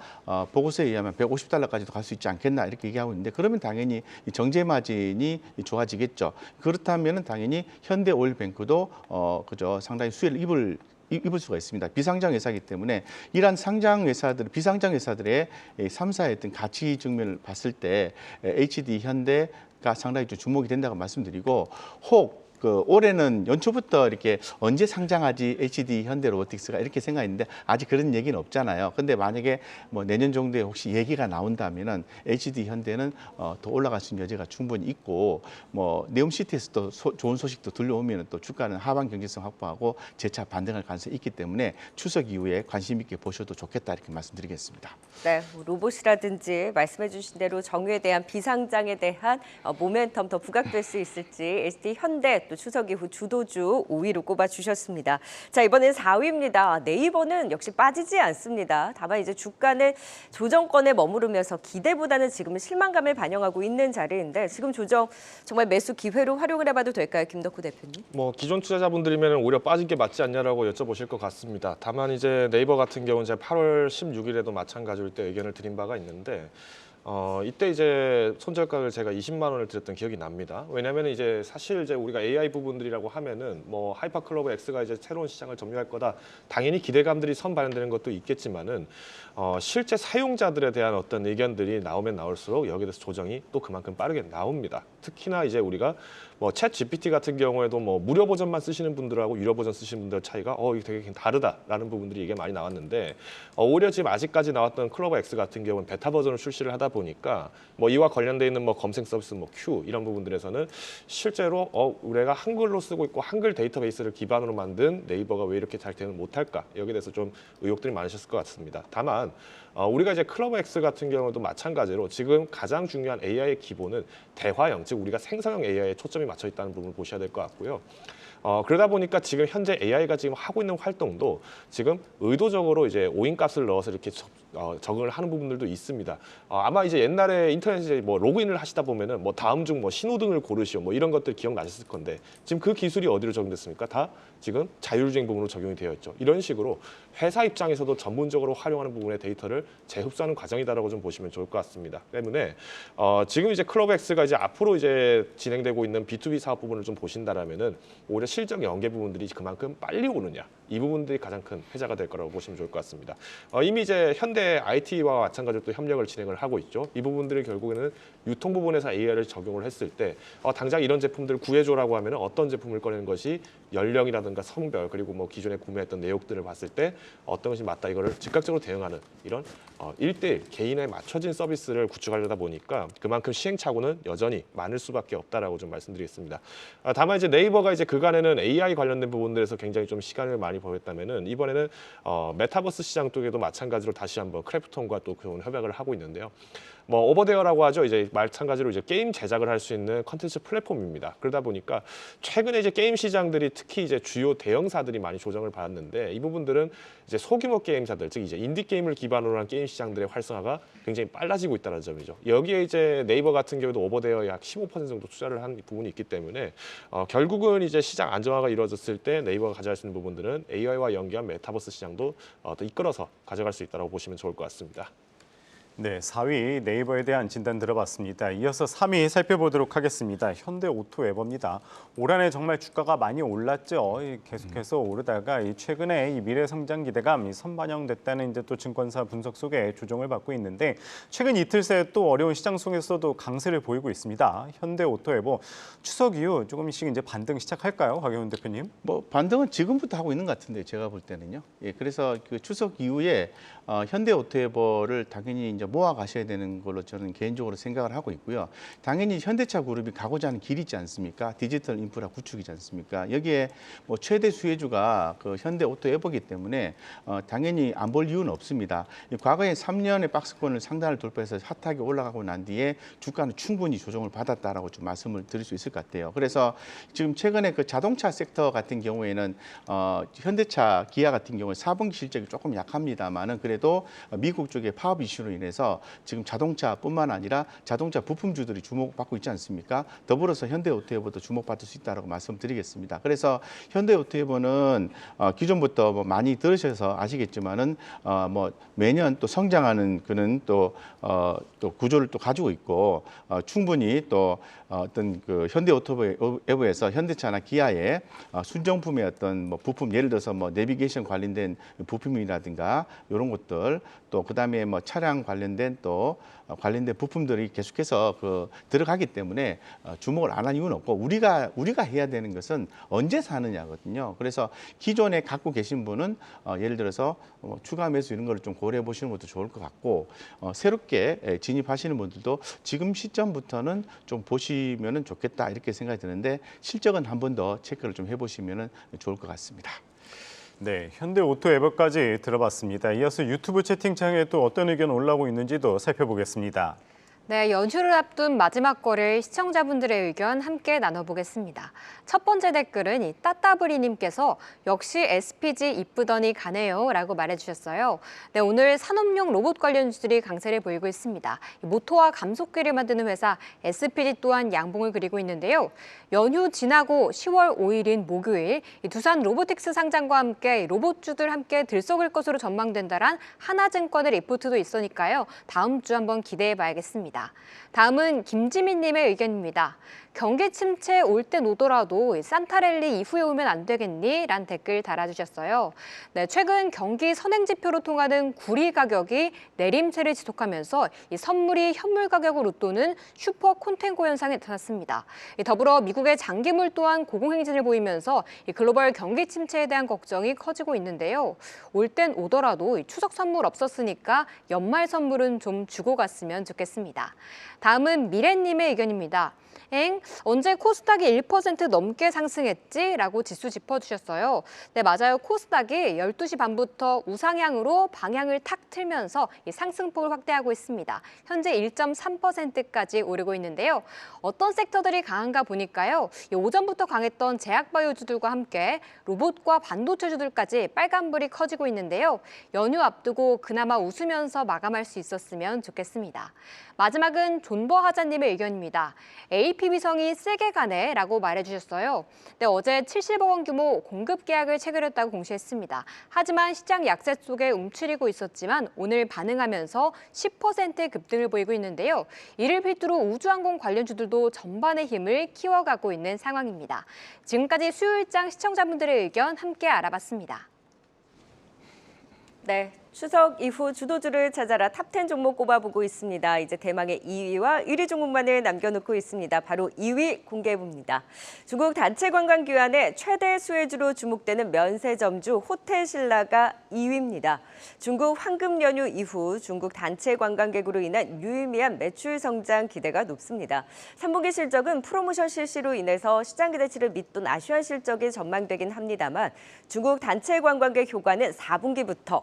보고서에 의하면 $150까지도 갈 수 있지 않겠나 이렇게 얘기하고 있는데 그러면 당연히 이 정제 마진이 좋아지겠죠. 그렇다면은 당연히 현대오일뱅크도 그죠 상당히 수혜를 입을 수가 있습니다. 비상장 회사이기 때문에 이러한 상장 회사들, 비상장 회사들의 3사의 어떤 가치 측면을 봤을 때 HD 현대가 상당히 좀 주목이 된다고 말씀드리고 혹 올해는 연초부터 이렇게 언제 상장하지 HD 현대로보틱스가 이렇게 생각했는데 아직 그런 얘기는 없잖아요. 근데 만약에 뭐 내년 정도에 혹시 얘기가 나온다면은 HD 현대는 더 올라갈 수 있는 여지가 충분히 있고 뭐 네옴시티에서 또 좋은 소식도 들려오면 또 주가는 하방 경제성 확보하고 재차 반등할 가능성이 있기 때문에 추석 이후에 관심 있게 보셔도 좋겠다 이렇게 말씀드리겠습니다. 네, 로봇이라든지 말씀해주신 대로 정유에 대한 비상장에 대한 모멘텀 더 부각될 수 있을지 HD 현대 또 추석 이후 주도주 5위로 꼽아주셨습니다. 자, 이번엔 4위입니다. 네이버는 역시 빠지지 않습니다. 다만 이제 주가는 조정권에 머무르면서 기대보다는 지금은 실망감을 반영하고 있는 자리인데 지금 조정 정말 매수 기회로 활용을 해봐도 될까요, 김덕후 대표님? 뭐 기존 투자자분들이면 오히려 빠진 게 맞지 않냐라고 여쭤보실 것 같습니다. 다만 이제 네이버 같은 경우는 제가 8월 16일에도 마찬가지일 때 의견을 드린 바가 있는데 이때 이제 손절가를 제가 20만 원을 드렸던 기억이 납니다. 왜냐하면 이제 사실 이제 우리가 AI 부분들이라고 하면은 뭐 하이퍼클로버 X가 이제 새로운 시장을 점유할 거다. 당연히 기대감들이 선반영되는 것도 있겠지만은 실제 사용자들에 대한 어떤 의견들이 나오면 나올수록 여기에 대해서 조정이 또 그만큼 빠르게 나옵니다. 특히나 이제 우리가 뭐 챗 GPT 같은 경우에도 뭐 무료 버전만 쓰시는 분들하고 유료 버전 쓰시는 분들 차이가 이게 되게 다르다라는 부분들이 이게 많이 나왔는데 오히려 지금 아직까지 나왔던 클로버 X 같은 경우는 베타 버전을 출시를 하다 보니까 뭐 이와 관련돼 있는 뭐 검색 서비스 뭐 Q 이런 부분들에서는 실제로 우리가 한글로 쓰고 있고 한글 데이터베이스를 기반으로 만든 네이버가 왜 이렇게 잘 대응 못할까 여기에 대해서 좀 의혹들이 많으셨을 것 같습니다. 다만 우리가 이제 클로버 X 같은 경우도 마찬가지로 지금 가장 중요한 AI의 기본은 대화형, 즉 우리가 생성형 AI에 초점이 맞춰 있다는 부분을 보셔야 될 것 같고요. 그러다 보니까 지금 현재 AI가 지금 하고 있는 활동도 지금 의도적으로 이제 오인값을 넣어서 이렇게 적응을 하는 부분들도 있습니다. 아마 이제 옛날에 인터넷에 뭐 로그인을 하시다 보면은 뭐 다음 중 뭐 신호등을 고르시오 뭐 이런 것들 기억나셨을 건데 지금 그 기술이 어디로 적용됐습니까? 다 지금 자율주행 부분으로 적용이 되어 있죠. 이런 식으로 회사 입장에서도 전문적으로 활용하는 부분의 데이터를 재흡수하는 과정이다라고 좀 보시면 좋을 것 같습니다. 때문에 지금 이제 클로버 X가 이제 앞으로 이제 진행되고 있는 B2B 사업 부분을 좀 보신다라면은 오히려 실적 연계 부분들이 그만큼 빨리 오느냐 이 부분들이 가장 큰 해자가 될 거라고 보시면 좋을 것 같습니다. 이미 이제 현대 IT와 마찬가지로 또 협력을 진행을 하고 있죠. 이 부분들이 결국에는 유통 부분에서 AI를 적용을 했을 때 당장 이런 제품들을 구해줘라고 하면 어떤 제품을 꺼내는 것이 연령이라든가 성별 그리고 뭐 기존에 구매했던 내역들을 봤을 때 어떤 것이 맞다 이거를 즉각적으로 대응하는 이런 1대1 개인에 맞춰진 서비스를 구축하려다 보니까 그만큼 시행착오는 여전히 많을 수밖에 없다라고 좀 말씀드리겠습니다. 다만 이제 네이버가 이제 그간에는 AI 관련된 부분들에서 굉장히 좀 시간을 많이 벌였다면은 이번에는 메타버스 시장 쪽에도 마찬가지로 다시 한번 크래프톤과 또 좋은 협약을 하고 있는데요. 뭐 오버데어라고 하죠. 이제 마찬가지로 이제 게임 제작을 할 수 있는 컨텐츠 플랫폼입니다. 그러다 보니까 최근에 이제 게임 시장들이 특히 이제 주요 대형사들이 많이 조정을 받았는데 이 부분들은 이제 소규모 게임사들, 즉 이제 인디 게임을 기반으로 한 게임 시장들의 활성화가 굉장히 빨라지고 있다는 점이죠. 여기에 이제 네이버 같은 경우도 오버데어에 약 15% 정도 투자를 한 부분이 있기 때문에 결국은 이제 시장 안정화가 이루어졌을 때 네이버가 가져갈 수 있는 부분들은 AI와 연계한 메타버스 시장도 더 이끌어서 가져갈 수 있다고 보시면 좋을 것 같습니다. 네, 4위 네이버에 대한 진단 들어봤습니다. 이어서 3위 살펴보도록 하겠습니다. 현대오토웨버입니다. 올 한해 정말 주가가 많이 올랐죠. 계속해서 오르다가 최근에 이 미래 성장 기대감이 선반영됐다는 이제 또 증권사 분석 속에 조정을 받고 있는데 최근 이틀 새 또 어려운 시장 속에서도 강세를 보이고 있습니다. 현대오토웨버 추석 이후 조금씩 이제 반등 시작할까요, 박영훈 대표님? 뭐 반등은 지금부터 하고 있는 것 같은데 제가 볼 때는요. 그래서 그 추석 이후에 현대오토웨버를 당연히 이제 모아 가셔야 되는 걸로 저는 개인적으로 생각을 하고 있고요. 당연히 현대차 그룹이 가고자 하는 길이 있지 않습니까? 디지털 인프라 구축이지 않습니까? 여기에 뭐 최대 수혜주가 그 현대오토웨버이기 때문에 당연히 안 볼 이유는 없습니다. 과거에 3년의 박스권을 상단을 돌파해서 핫하게 올라가고 난 뒤에 주가는 충분히 조정을 받았다라고 좀 말씀을 드릴 수 있을 것 같아요. 그래서 지금 최근에 그 자동차 섹터 같은 경우에는 현대차, 기아 같은 경우에 4분기 실적이 조금 약합니다만은 그래도 미국 쪽의 파업 이슈로 인해서 관련해서 지금 자동차뿐만 아니라 자동차 부품주들이 주목받고 있지 않습니까? 더불어서 현대오토웨버도 주목받을 수 있다고 말씀드리겠습니다. 그래서 현대오토웨버는 기존부터 뭐 많이 들으셔서 아시겠지만은 뭐 매년 또 성장하는 그런 또 구조를 또 가지고 있고 충분히 또 어떤 그 현대오토웨버에서 현대차나 기아의 순정품의 어떤 뭐 부품 예를 들어서 뭐 내비게이션 관련된 부품이라든가 이런 것들 또 그다음에 뭐 차량 관련된 또 관련된 부품들이 계속해서 들어가기 때문에 주목을 안 한 이유는 없고 우리가 해야 되는 것은 언제 사느냐거든요. 그래서 기존에 갖고 계신 분은 예를 들어서 추가 매수 이런 걸 좀 고려해 보시는 것도 좋을 것 같고 새롭게 진입하시는 분들도 지금 시점부터는 좀 보시면은 좋겠다 이렇게 생각이 드는데 실적은 한 번 더 체크를 좀 해보시면은 좋을 것 같습니다. 네, 현대오토웨버까지 들어봤습니다. 이어서 유튜브 채팅창에 또 어떤 의견 올라오고 있는지도 살펴보겠습니다. 네, 연휴를 앞둔 마지막 거를 시청자분들의 의견 함께 나눠보겠습니다. 첫 번째 댓글은 이 따따브리님께서 역시 SPG 이쁘더니 가네요 라고 말해주셨어요. 네, 오늘 산업용 로봇 관련 주들이 강세를 보이고 있습니다. 모터와 감속기를 만드는 회사 SPG 또한 양봉을 그리고 있는데요. 연휴 지나고 10월 5일인 목요일 두산 로보틱스 상장과 함께 로봇주들 함께 들썩을 것으로 전망된다란 하나증권의 리포트도 있으니까요. 다음 주 한번 기대해 봐야겠습니다. 다음은 김지민님의 의견입니다. 경기 침체 올 땐 오더라도 산타랠리 이후에 오면 안 되겠니? 라는 댓글 달아주셨어요. 네, 최근 경기 선행지표로 통하는 구리 가격이 내림세를 지속하면서 이 선물이 현물 가격으로 웃도는 슈퍼 콘탱고 현상이 나타났습니다. 더불어 미국의 장기물 또한 고공행진을 보이면서 글로벌 경기 침체에 대한 걱정이 커지고 있는데요. 올 땐 오더라도 추석 선물 없었으니까 연말 선물은 좀 주고 갔으면 좋겠습니다. 다음은 미래님의 의견입니다. 언제 코스닥이 1% 넘게 상승했지? 라고 지수 짚어주셨어요. 네, 맞아요. 코스닥이 12시 반부터 우상향으로 방향을 탁 틀면서 이 상승폭을 확대하고 있습니다. 현재 1.3%까지 오르고 있는데요. 어떤 섹터들이 강한가 보니까요. 오전부터 강했던 제약바이오주들과 함께 로봇과 반도체주들까지 빨간불이 커지고 있는데요. 연휴 앞두고 그나마 웃으면서 마감할 수 있었으면 좋겠습니다. 마지막은 존버하자님의 의견입니다. AP위성이 세게 가네 라고 말해주셨어요. 네, 어제 70억 원 규모 공급 계약을 체결했다고 공시했습니다. 하지만 시장 약세 속에 움츠리고 있었지만 오늘 반응하면서 10% 급등을 보이고 있는데요. 이를 필두로 우주항공 관련주들도 전반의 힘을 키워가고 있는 상황입니다. 지금까지 수요일장 시청자분들의 의견 함께 알아봤습니다. 네, 추석 이후 주도주를 찾아라 탑10 종목 꼽아보고 있습니다. 이제 대망의 2위와 1위 종목만을 남겨놓고 있습니다. 바로 2위 공개해봅니다. 중국 단체 관광 규환의 최대 수혜주로 주목되는 면세점주 호텔신라가 2위입니다. 중국 황금 연휴 이후 중국 단체 관광객으로 인한 유의미한 매출 성장 기대가 높습니다. 3분기 실적은 프로모션 실시로 인해서 시장 기대치를 밑돈 아쉬운 실적이 전망되긴 합니다만 중국 단체 관광객 효과는 4분기부터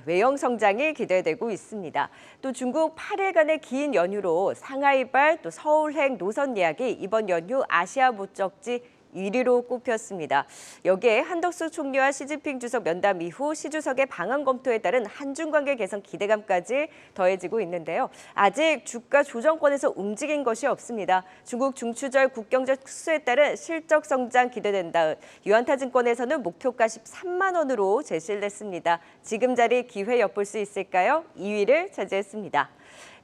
외형 성장이 기대되고 있습니다. 또 중국 8일간의 긴 연휴로 상하이발 또 서울행 노선 예약이 이번 연휴 아시아 목적지 1위로 꼽혔습니다. 여기에 한덕수 총리와 시진핑 주석 면담 이후 시 주석의 방한 검토에 따른 한중 관계 개선 기대감까지 더해지고 있는데요. 아직 주가 조정권에서 움직인 것이 없습니다. 중국 중추절 국경적 특수에 따른 실적 성장 기대된다. 유한타증권에서는 목표가 13만 원으로 제시를 했습니다. 지금 자리 기회 엿볼 수 있을까요? 2위를 차지했습니다.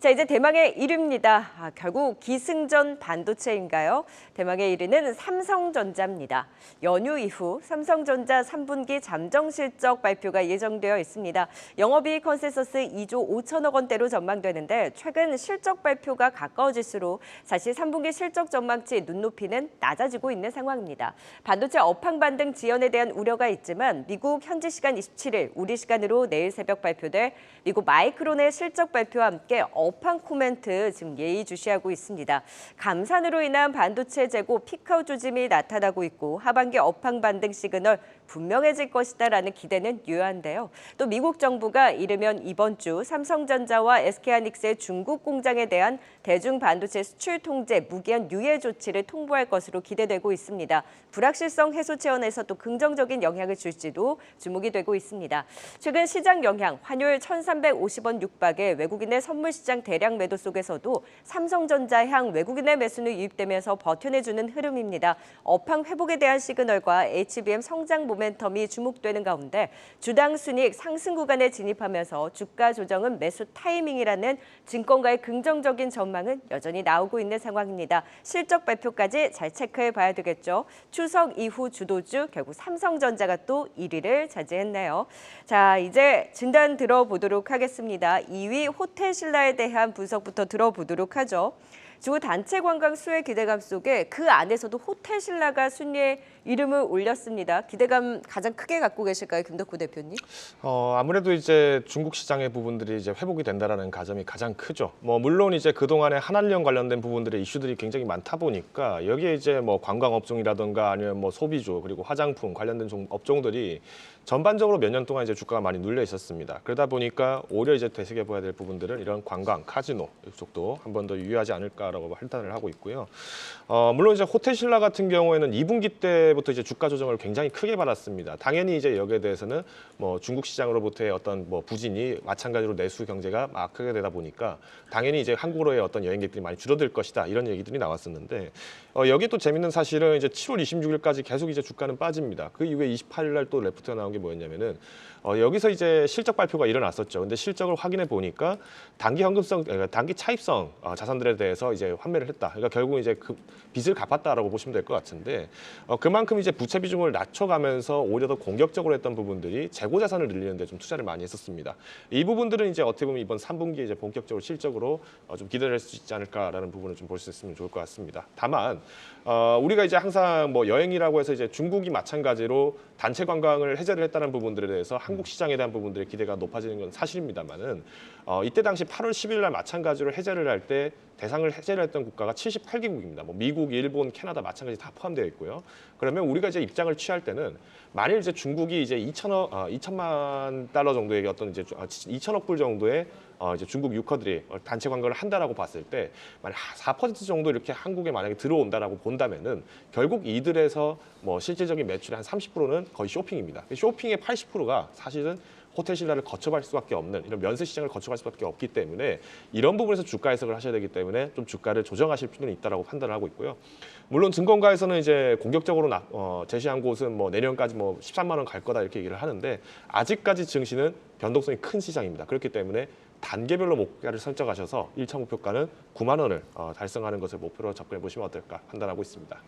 자, 이제 대망의 1위입니다. 결국 기승전 반도체인가요? 대망의 1위는 삼성전자입니다. 연휴 이후 삼성전자 3분기 잠정 실적 발표가 예정되어 있습니다. 영업이익 컨센서스 2조 5천억 원대로 전망되는데 최근 실적 발표가 가까워질수록 사실 3분기 실적 전망치 눈높이는 낮아지고 있는 상황입니다. 반도체 업황 반등 지연에 대한 우려가 있지만 미국 현지 시간 27일, 우리 시간으로 내일 새벽 발표될 미국 마이크론의 실적 발표와 함께 업황 코멘트 지금 예의주시하고 있습니다. 감산으로 인한 반도체 재고 피크아웃 조짐이 나타나고 있고 하반기 업황 반등 시그널 분명해질 것이다라는 기대는 유효한데요. 또 미국 정부가 이르면 이번 주 삼성전자와 SK하이닉스의 중국 공장에 대한 대중 반도체 수출 통제 무기한 유예 조치를 통보할 것으로 기대되고 있습니다. 불확실성 해소 차원에서 또 긍정적인 영향을 줄지도 주목이 되고 있습니다. 최근 시장 영향, 환율 1,350원 육박의 외국인의 선물 시장 대량 매도 속에서도 삼성전자 향 외국인의 매수는 유입되면서 버텨내주는 흐름입니다. 업황 회복에 대한 시그널과 HBM 성장 모멘텀이 주목되는 가운데 주당 순이익 상승 구간에 진입하면서 주가 조정은 매수 타이밍이라는 증권가의 긍정적인 전망은 여전히 나오고 있는 상황입니다. 실적 발표까지 잘 체크해 봐야 되겠죠. 추석 이후 주도주 결국 삼성전자가 또 1위를 차지했네요. 자, 이제 진단 들어보도록 하겠습니다. 2위 호텔신라에 대한 분석부터 들어보도록 하죠. 주 단체 관광 수혜 기대감 속에 그 안에서도 호텔신라가 순위에 이름을 올렸습니다. 기대감 가장 크게 갖고 계실까요, 김덕구 대표님? 아무래도 이제 중국 시장의 부분들이 이제 회복이 된다라는 가점이 가장 크죠. 물론 이제 그동안에 한한령 관련된 부분들의 이슈들이 굉장히 많다 보니까 여기에 이제 관광 업종이라든가 아니면 소비주 그리고 화장품 관련된 업종들이 전반적으로 몇 년 동안 이제 주가가 많이 눌려 있었습니다. 그러다 보니까 오히려 이제 되새겨 봐야 될 부분들은 이런 관광, 카지노 이쪽도 한 번 더 유의하지 않을까라고 판단을 하고 있고요. 물론 이제 호텔신라 같은 경우에는 2분기 때부터 이제 주가 조정을 굉장히 크게 받았습니다. 당연히 이제 여기에 대해서는 중국 시장으로부터의 어떤 부진이 마찬가지로 내수 경제가 악하게 되다 보니까 당연히 이제 한국으로의 어떤 여행객들이 많이 줄어들 것이다 이런 얘기들이 나왔었는데 여기 또 재밌는 사실은 이제 7월 26일까지 계속 이제 주가는 빠집니다. 그 이후에 28일 날 또 레포트가 나온 게 뭐였냐면은 여기서 이제 실적 발표가 일어났었죠. 근데 실적을 확인해 보니까 단기 차입성 자산들에 대해서 이제 환매를 했다. 그러니까 결국 이제 그 빚을 갚았다라고 보시면 될 것 같은데 그만큼 이제 부채 비중을 낮춰가면서 오히려 더 공격적으로 했던 부분들이 재고 자산을 늘리는데 좀 투자를 많이 했었습니다. 이 부분들은 이제 어떻게 보면 이번 3분기에 이제 본격적으로 실적으로 좀 기대를 할 수 있지 않을까라는 부분을 좀 볼 수 있으면 좋을 것 같습니다. 다만 우리가 이제 항상 여행이라고 해서 이제 중국이 마찬가지로 단체 관광을 해제를 했다는 부분들에 대해서 한국 시장에 대한 부분들의 기대가 높아지는 건 사실입니다만은 이때 당시 8월 10일 날 마찬가지로 해제를 할 때 대상을 해제를 했던 국가가 78개국입니다. 미국, 일본, 캐나다 마찬가지 다 포함되어 있고요. 그러면 우리가 이제 입장을 취할 때는 만일 이제 중국이 이제 2천만 달러 정도의 어떤 이제 2천억 불 정도의 이제 중국 유커들이 단체 관광을 한다라고 봤을 때 만약 4% 정도 이렇게 한국에 만약에 들어온다라고 본다면은 결국 이들에서 실질적인 매출의 한 30%는 거의 쇼핑입니다. 쇼핑의 80%가 사실은 호텔신라를 거쳐갈 수밖에 없는 이런 면세 시장을 거쳐갈 수밖에 없기 때문에 이런 부분에서 주가 해석을 하셔야 되기 때문에 좀 주가를 조정하실 필요는 있다라고 판단을 하고 있고요. 물론 증권가에서는 이제 공격적으로 제시한 곳은 내년까지 13만 원 갈 거다 이렇게 얘기를 하는데 아직까지 증시는 변동성이 큰 시장입니다. 그렇기 때문에 단계별로 목표를 설정하셔서 1차 목표가는 9만 원을 달성하는 것을 목표로 접근해 보시면 어떨까 판단하고 있습니다.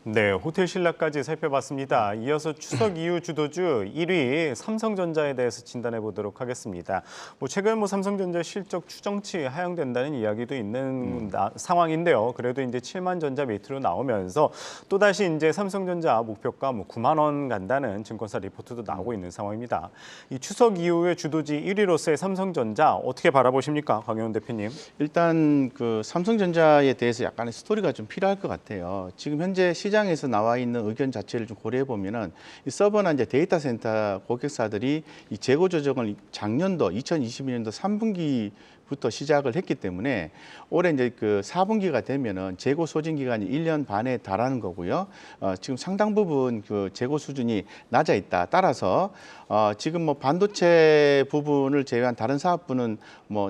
네, 호텔신라까지 살펴봤습니다. 이어서 추석 이후 주도주 1위 삼성전자에 대해서 진단해 보도록 하겠습니다. 최근 삼성전자 실적 추정치 하향된다는 이야기도 있는 상황인데요. 그래도 이제 7만 전자 밑으로 나오면서 또 다시 이제 삼성전자 목표가 9만 원 간다는 증권사 리포트도 나오고 있는 상황입니다. 이 추석 이후의 주도지 1위로서의 삼성전자 어떻게 바라보십니까, 강영훈 대표님? 일단 그 삼성전자에 대해서 약간의 스토리가 좀 필요할 것 같아요. 지금 현재 시장에서 나와 있는 의견 자체를 좀 고려해 보면은 이 서버나 이제 데이터 센터 고객사들이 이 재고 조정을 작년도 2022년도 3분기부터 시작을 했기 때문에 올해 이제 그 4분기가 되면은 재고 소진 기간이 1년 반에 달하는 거고요. 지금 상당 부분 그 재고 수준이 낮아 있다. 따라서 지금 반도체 부분을 제외한 다른 사업부는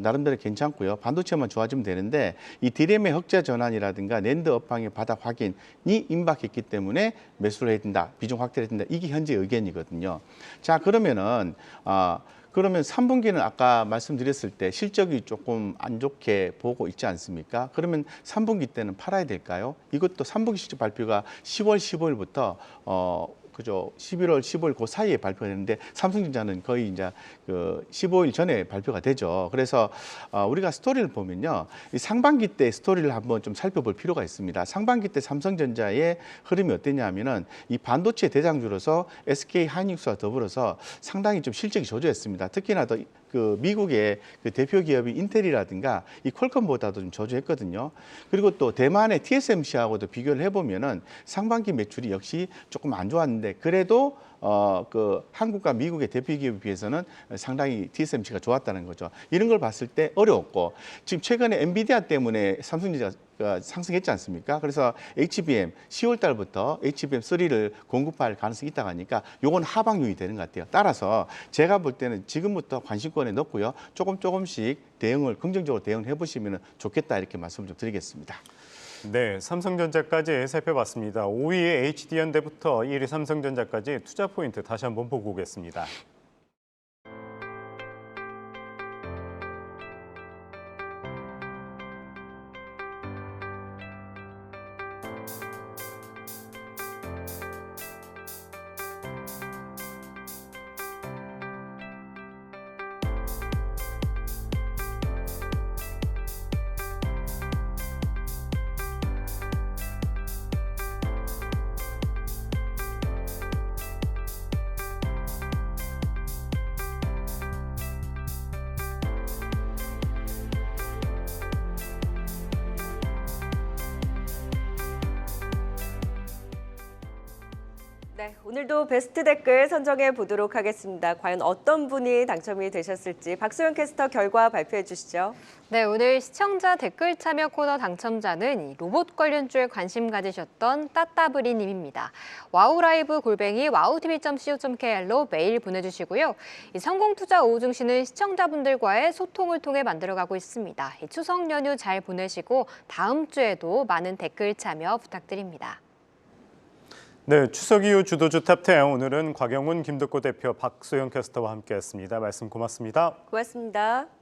나름대로 괜찮고요. 반도체만 좋아지면 되는데 이 디램의 흑자 전환이라든가 낸드 업황의 바닥 확인이 임박했기 때문에 매수를 해야 된다. 비중 확대를 해야 된다. 이게 현재 의견이거든요. 자, 그러면 3분기는 아까 말씀드렸을 때 실적이 조금 안 좋게 보고 있지 않습니까? 그러면 3분기 때는 팔아야 될까요? 이것도 3분기 실적 발표가 10월 15일부터 그죠. 11월 15일 그 사이에 발표가 되는데 삼성전자는 거의 이제 그 15일 전에 발표가 되죠. 그래서 우리가 스토리를 보면요. 이 상반기 때 스토리를 한번 좀 살펴볼 필요가 있습니다. 상반기 때 삼성전자의 흐름이 어땠냐면은 이 반도체 대장주로서 SK 하이닉스와 더불어서 상당히 좀 실적이 저조했습니다. 특히나 더 그 미국의 그 대표 기업이 인텔이라든가 이 퀄컴보다도 좀 저조했거든요. 그리고 또 대만의 TSMC하고도 비교를 해보면은 상반기 매출이 역시 조금 안 좋았는데 그래도 그 한국과 미국의 대표 기업에 비해서는 상당히 TSMC가 좋았다는 거죠. 이런 걸 봤을 때 어려웠고 지금 최근에 엔비디아 때문에 삼성전자가 상승했지 않습니까? 그래서 HBM 10월 달부터 HBM3를 공급할 가능성이 있다고 하니까 요건 하방용이 되는 것 같아요. 따라서 제가 볼 때는 지금부터 관심권에 넣고요. 조금씩 대응을 긍정적으로 대응해 보시면 좋겠다 이렇게 말씀을 좀 드리겠습니다. 네, 삼성전자까지 살펴봤습니다. 5위의 HD현대부터 1위 삼성전자까지 투자 포인트 다시 한번 보고 오겠습니다. 네, 오늘도 베스트 댓글 선정해 보도록 하겠습니다. 과연 어떤 분이 당첨이 되셨을지 박소영 캐스터 결과 발표해 주시죠. 네, 오늘 시청자 댓글 참여 코너 당첨자는 이 로봇 관련주에 관심 가지셨던 따따브리님입니다. 와우라이브@와우tv.co.kr로 메일 보내주시고요. 이 성공투자 오후 증시는 시청자분들과의 소통을 통해 만들어가고 있습니다. 이 추석 연휴 잘 보내시고 다음 주에도 많은 댓글 참여 부탁드립니다. 네, 추석 이후 주도주 탑10 오늘은 곽영훈, 김덕구 대표, 박소영 캐스터와 함께했습니다. 말씀 고맙습니다. 고맙습니다.